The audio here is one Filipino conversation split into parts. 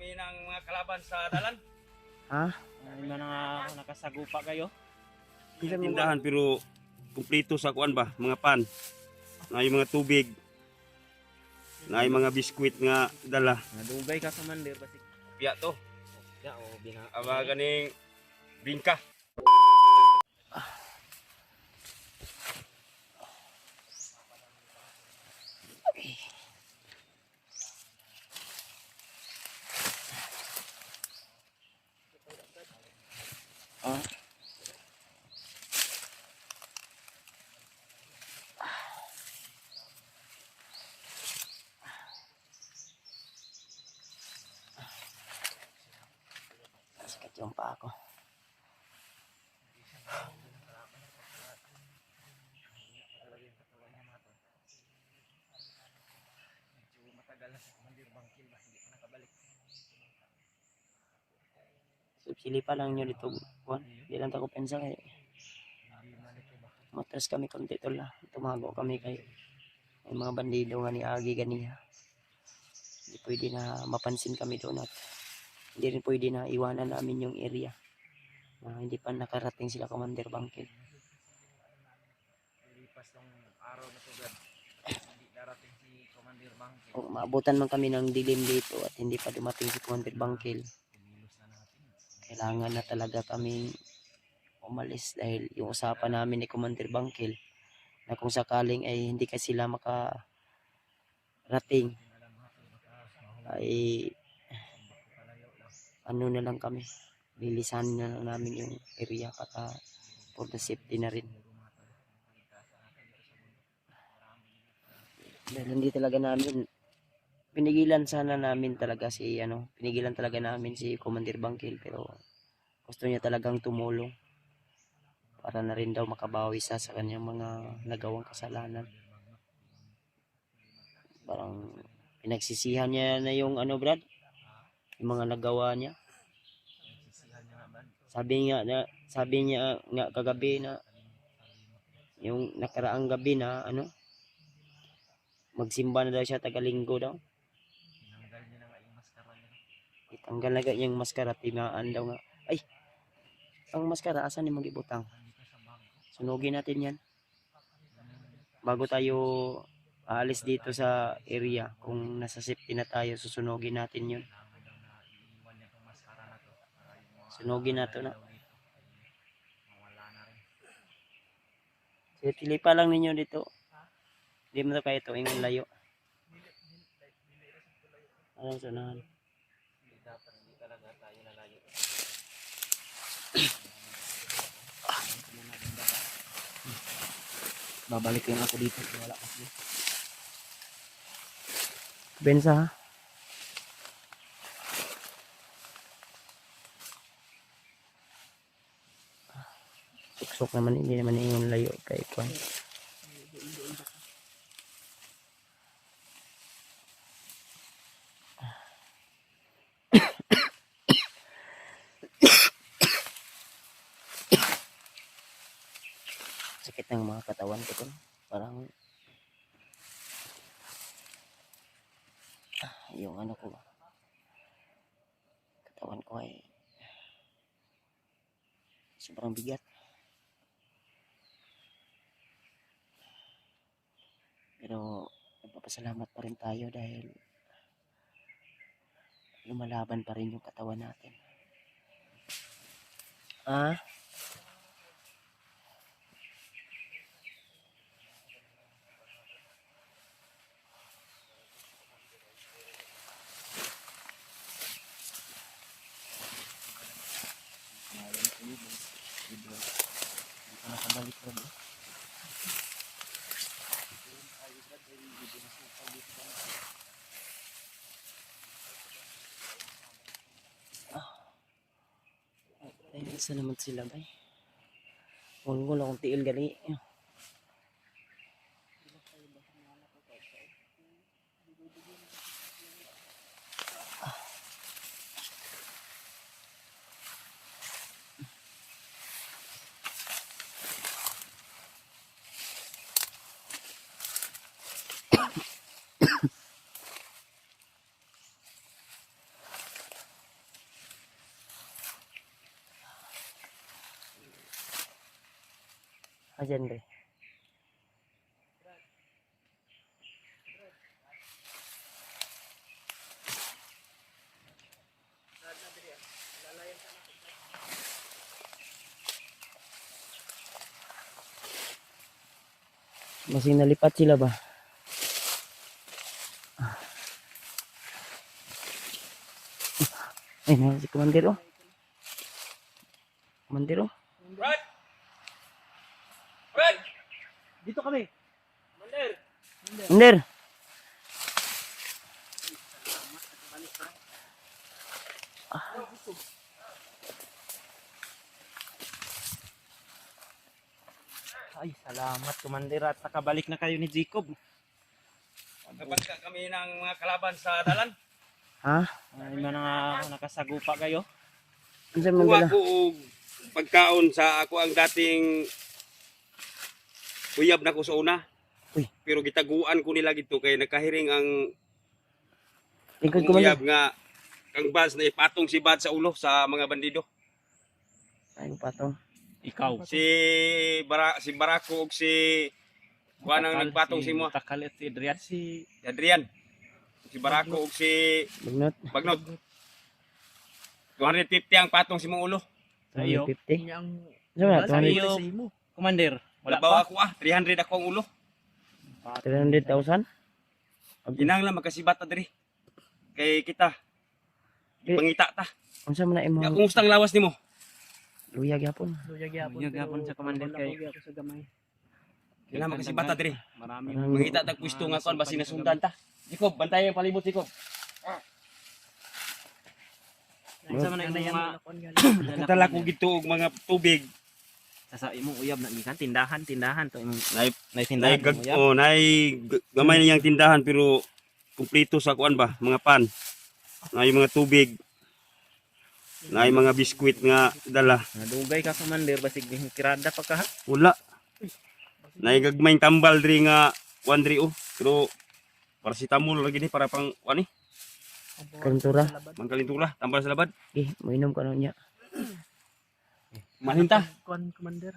kaninang mga kalaban sa dalan. Ha? Ay man nakasagupa kayo. Tindahan pero kumpleto sa kuan ba, mga pan. Na yung mga tubig. Na yung mga biskwit nga dala. Nadugay ka commander basig. Piya to. Ya o bina. Aba ganing bingka. Ah. Sakit yung paa ko. Sili pa lang nyo dito. Di lang ako pensa kay matras kami konti to la. Tumago kami kay may mga bandido nga ni Agi ganiya. Hindi pwede na mapansin kami doon at hindi rin pwede na iwanan namin yung area. Hindi pa nakarating sila Commander Bangkil. Lipas tong araw na to God. Hindi darating si Commander Bangkil. Kung maabutan man kami ng dilim dito at hindi pa dumating si Commander Bangkil, kailangan na talaga kaming umalis dahil yung usapan namin ni Commander Bangkil na kung sakaling ay hindi ka sila makarating ay ano na lang kami, lilisanin na lang namin yung area para for the safety na rin. Dahil hindi talaga namin pinigilan talaga si Commander Bangkil, pero gusto niya talagang tumulong para na rin daw makabawi sa kanyang mga nagawang kasalanan. Parang pinagsisihan niya na yung Brad, yung mga nagawa niya. Sabi niya nga kagabi na yung nakaraang gabi na magsimba na daw siya tagalinggo daw. Itanggal na yung maskara, tingaan daw nga. Ay, ang maskara asan ni magibutang? Sunugin natin yan. Bago tayo aalis dito sa area, kung nasa safety na tayo, susunugin natin yun. Sunugin nato na. Sige, tilipa lang ninyo dito. Hindi mo kayo ito, yung layo. Anong sunahan? Dapat hindi talaga tayo lalayo. Babalik yung ako dito. Wala kasi. Bensa ha? Suksok naman, hindi naman yung layo kay Kwan. Sakit ng mga katawan ko dun. Parang yung ko ba, katawan ko ay sobrang bigat. Pero nagpapasalamat pa rin tayo dahil lumalaban pa rin yung katawan natin. Nakabalik na ba? Ay, isa naman sila ba? Huwag akong tiil gali. Ayan be. Masing nalipat sila ba? Ay, na si Commander oh. Commander oh. Brad! Brad! Dito kami. Commander! Ay, salamat, Commander, at nakabalik na kayo ni Jacob. Nagpagka kami ng mga kalaban sa dalan. Ha? Ay, nakasagupa kayo. Ano sa mga Kuha dala? ko og pagkaon sa ako ang dating uyab na ko sa una. Uy. Pero gitaguan ko nila gito kay nakahiring ang Tingkod akong Commander. uyab nga kang Baz na ipatong si Bad sa ulo sa mga bandido. Ay, patong. Ikaw. Si Barako ug si kuan ang nagpatong si mo. Takal at si Adrian. Si Adrian. Si Barako ug si Bagnot. Bagnot. 250 ang patong si mong ulo. Sa iyo. 250. Yang Ano ba? sa 200 iyo, Commander. Wala Labaw pa. ako 300 ako ang ulo. 300,000? Ginang lang magkasibat ta diri. Kay kita. Pangita ta. Unsa man na Ya, imong kumusta ang lawas nimo? luya gyapon? Luyag yapon sa Commander kay. Kailangan magkasibat ta diri. Marami. Mangita tag pwesto nga kon basi nasundan ta. Jacob, bantayan ang palibot Jacob. Sa man ang mga Nakatala ko gito og mga tubig. sa imong uyab na gikan tindahan to imong Nay nay nay tindahan imong uyab. gamay na yang tindahan pero kumpleto sa kuan ba, mga pan. Nay mga tubig. Nay mga biskwit nga dala. Nadugay ka Commander basig kirada pa ka ha. Wala. Nay gagmayng tambal diri nga kuan diri oh. Pero paracetamol lagi ni para pang kuan ni. Kantura. Mangkalintula, tambal sa labad. Eh, mainom ka na niya. Maninta. Kuan Commander.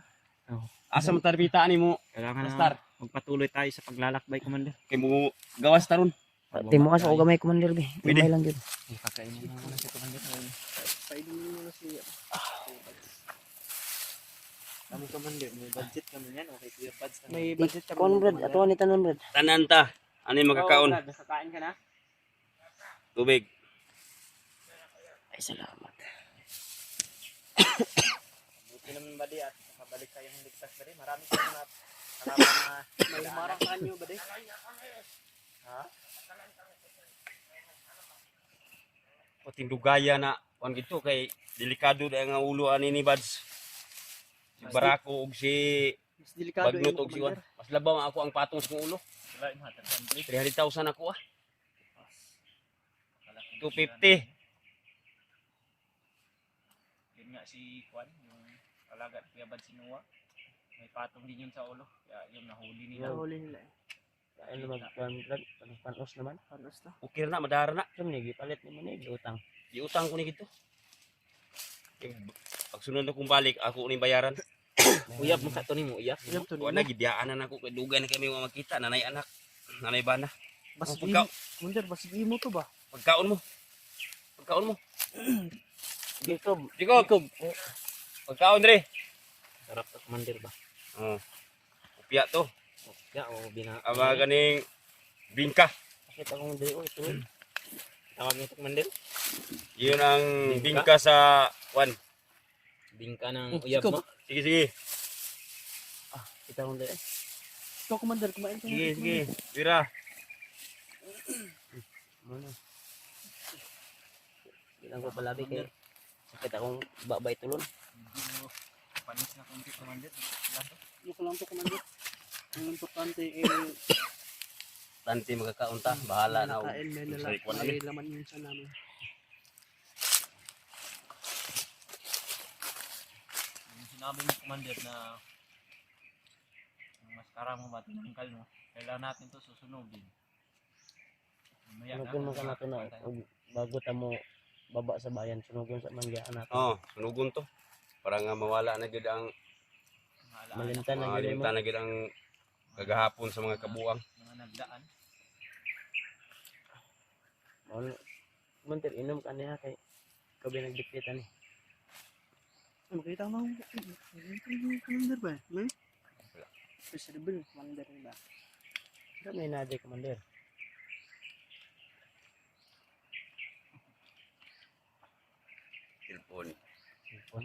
Asa man tarbita nimo Kailangan Star. na magpatuloy tayo sa paglalakbay Commander. kay mo gawas taron. Timo ka sa o gamay Commander be. Pwede. Gamay lang gyud. Kakainin mo muna si Commander. Paidin mo muna si kami Commander, may budget kami yan. Okay, Kuya Pads. May budget kami. Kon brad, ato ni tanon brad. Tanan ta. Ano yung makakaon? Basta kain ka na. Tubig. Ay salamat. Buti naman ba di at nakabalik tayo ng ligtas ba di? Marami kami na kalaban na may marakan nyo ba di? Ha? O tindugaya na kuan gito kay delikado da nga ulo ani ni Bads. Si Barako ug si Bagnot ug si Juan. Mas labaw nga ako ang patong sa kong ulo. Wala yung hatag ng break. 300,000 ako ah. 250. Yun nga si Juan, yung alaga at Kuya Bad si Noah. May patong din yun sa ulo. Kaya yun nahuli nila. Nahuli nila. Ano mag-pan brad? Panos naman. Panos na? Okay na madara na. Sum ni gipalit ni mo ni utang. Iutang ko ni gito. Pag sunod akong balik, ako ni bayaran. Uyab mo sa to ni mo, uyab. Kuan na gibiyaan na nako kay dugay na kami mga makita nanay anak. Nanay bana. Bas Pagka, Mundir, bas mo to ba? pagkaon mo. Pagkaon mo. Jacob. Jacob. Pagkaon dre. Sarap to Commander ba? Oh. Upya to. Ya, o bina. Aba ganing bingka. Bakit akong diri o ito? Tawag nito Commander? Yun ang Bingka? bingka sa kuan. Bingka ng uyab mo. Sige sige. Kita akong diri. Ito Commander, kumain ka. Sige sige. Tira. Muna. Ilang ko palabi kay sakit akong babay tulon. Panis na konti Commander. Yung ko lang to Commander. Ang importante Tanti magkakaon ta. Bahala na. nakain may Sorry, kuwan namin. laman yun sa namin. Yung sinabi mo Commander na ang maskara mo ba, tinangkal mo, kailangan natin to susunugin. Mamaya Sunugin mo ka nato na ug bago ta mo baba sa bayan sunugin sa manggaan nato. Oh, sunugon to. Para nga mawala na gid ang Malimtan na Mga gid mo. limta na gid ang kagahapon sa mga kabuang. Mga nagdaan. Muntir inom ka niya kay kabi nagdikit ani. Makita mo. Commander ba? May? President commander ba? May nade commander. Cellphone. Telepon.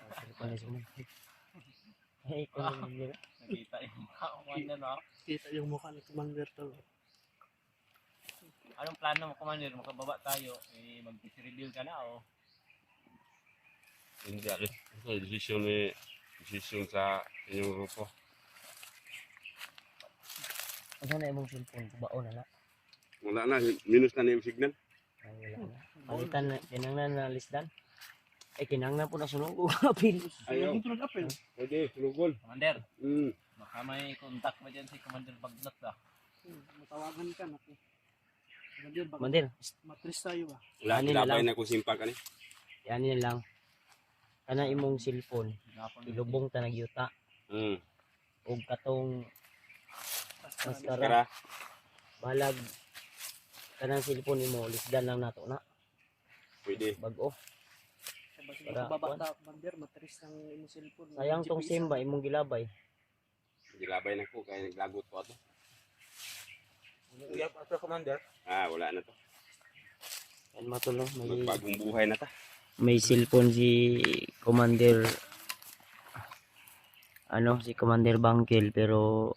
Telepon ni sumo. Hey, commander. Nakita yung commander, no? Kita yung mukha ng commander to. Anong plano mo, commander? Makababa tayo. Eh, mag-reveal ka na, o? Hindi ako. Ito desisyon sa inyong grupo. Asa na imong cellphone kubaon na na. Wala na, minus na yung signal. Ay wala na. Palitan na kinanglan na lisdan. Ay kinanglan po na sunog ko apil. Ayaw. Yung tulad apel. Pwede, sunugol. Commander, Hmm. baka may contact mo dyan si Commander Bagnot, ah. Matawagan ka na. Commander, baka Commander, matris tayo ba? Wala, Ano na labay lang? na ko simpak ani. yan yan lang. Kana imong cellphone ilubong ta nagyuta Hmm. og katong maskara Kara. balag kanang cellphone imo lisdan lang nato na Pwede. bag-o. Basta Para, babata, commander, matris ng imong cellphone. Sayang tong GPS, simba imong gilabay. Gilabay na ko kaya naglagot ko ato. Uyap ato, Commander. Ah, wala na to. Yan matulong may Magbagong buhay na ta. may cellphone si Commander si Commander Bangkel pero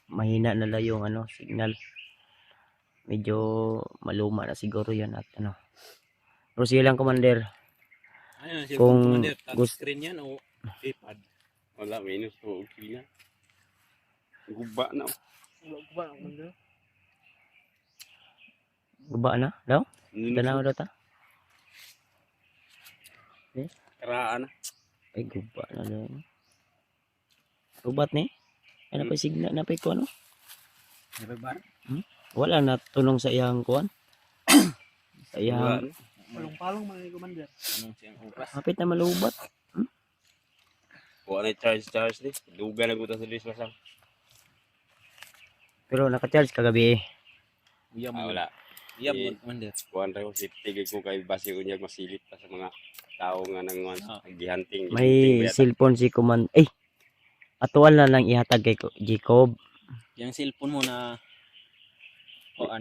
mahina na lang yung signal. Medyo maluma na siguro yan at pero silang Commander Ano yung Kung Commander? gusto- Touchscreen yan o iPad? Wala, minus to. Okay na. Guba na. Wala ko ba, commander? guba na daw Minus tanaw daw ta karaan na. ay guba na daw ubat ni ano pa signal na pa ko Nababar? wala na tunong sa iyang kuan sa Wala iyang na. Palong-palong mga commander. Anong siyang oras? hapit na malubat. Kuha na charge ni. Duga na gutas sa dismas lang. Pero naka-charge kagabi. Uyab Ah, mo. wala. Uyab Eh, mo, Commander. Kuha na ko safety gig ko kay base ko niya masilip pa sa mga tao nga nang naghihunting. May cellphone si Command. Ay! Atual na lang ihatag kay Jacob. Yung cellphone mo na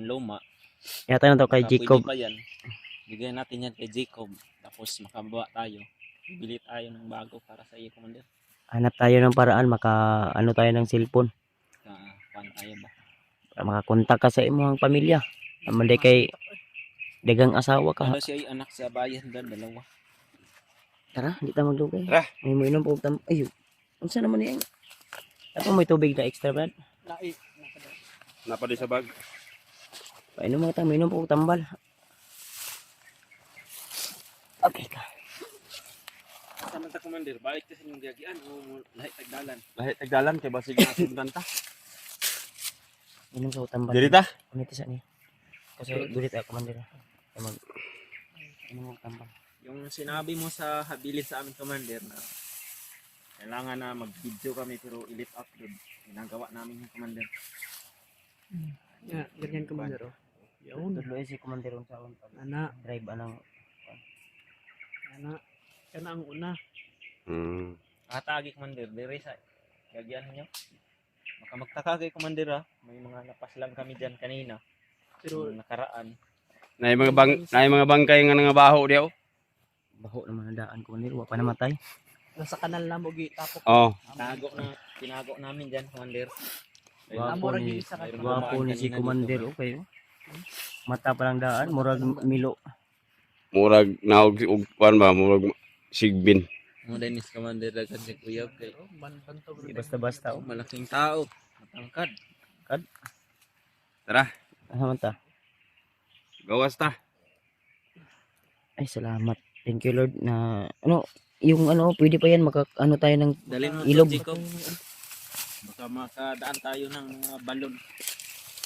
luma. Ihatag na to kay baka Jacob. Pwede pa yan. Bigyan natin yan kay Jacob. Tapos makababa tayo. Bibili tayo ng bago para sa iyo, Commander. Hanap tayo ng paraan tayo ng cellphone. Kuhan tayo ba? Para makakontak ka sa imong pamilya. Naman kay dagang asawa ka. Ano siya ay anak sa bayan doon, dalawa. Tara, hindi ta magdugay. Tara. May mo inom po tam. Ay, unsa naman yan? Tapos may tubig na extra brad. Lai. Napadi sa bag. Painom mga may inom po tambal. Okay ka. Sama ta, Commander. Balik ka sa inyong gagian o lahat tagdalan. Lahit tagdalan kay basig na sundan ta. Inom sa tambal. Diri ta. Kunit sa niya. Kasi gulit ako Commander. Mag inom mo tambal. Yung sinabi mo sa habilin sa amin, Commander, na kailangan na mag-video kami pero i-lift upload. Ginagawa namin yung, Commander. Yeah, ganyan commander. Oh. Yun. Tuloy si Commander sa on pag Ana, drive anang ana. Yan ang una. Hmm. Katagi, Commander. Dire sa gagian nyo. Baka magtaka kay Commander, ha. May mga napaslang kami dyan kanina. Pero Yung nakaraan. Nay mga bangkay nga nangabaho diaw. baho naman ang daan Commander, wa pa namatay. nasa kanal na mo gitapok. Oh. Tinago namin dyan, Commander. Gwapo Amo ra ni gid sa kanal. Gwapo ni si Commander okay. Mata pa lang daan, murag milo. Murag naog og kuan ba, murag sigbin. Mo Dennis, Commander, dagan si Kuya. Kay Bantog Di basta-basta. malaking tao. Matangkad. Tara, Ano ta? gawas ta. Ay salamat. Thank you Lord na yung pwede pa yan tayo ng Dalhin mo Ilog. to, Jacob. Baka makadaan tayo ng mga balon.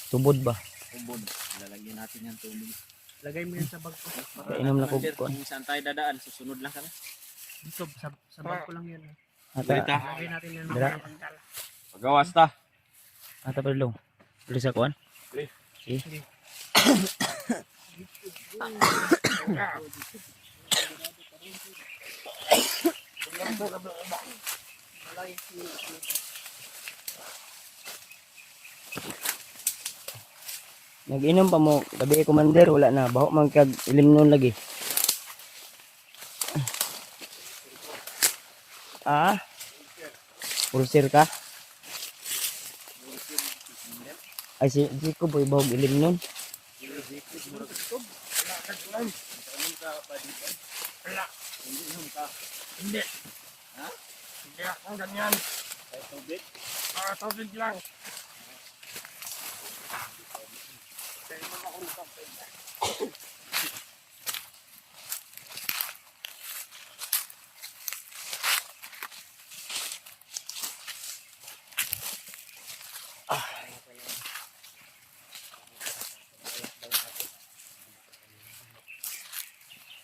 tubod ba? Ubod. Lalagyan natin yung tubig. Lagay mo yan sa bag ko. Para Inom na ko, Commander, kuwan. kung saan tayo dadaan, susunod lang kami. Dito, sa bag ko lang yun. Balita. Lagay natin yan. Dala. Pagawas ta. Ata pa dong. Tulis sa kuan. Sige. Sige. Nag-inom pa mo gabi commander wala na baho man kag ilim nun lagi. Ah. Pulsir ka? Ay si ko boy bahog ilim nun. Hindi. Ha? Hindi ako ganyan. Ay, tubig? Tubig lang.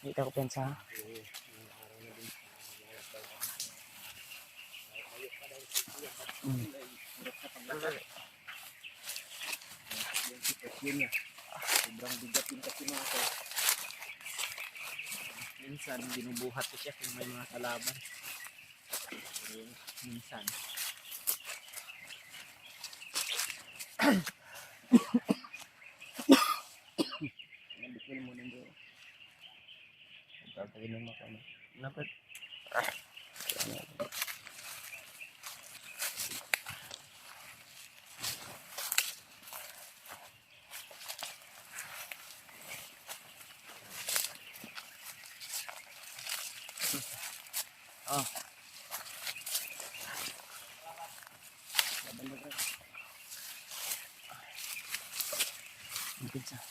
Dito ako pensa. Sobrang bigat yung kasi mga ko. Minsan, binubuhat ko siya kung may mga kalaban. Minsan. Nabikil mo nang doon. Pagkakinom mo kami. Dapat. Oh. Mungkin sah.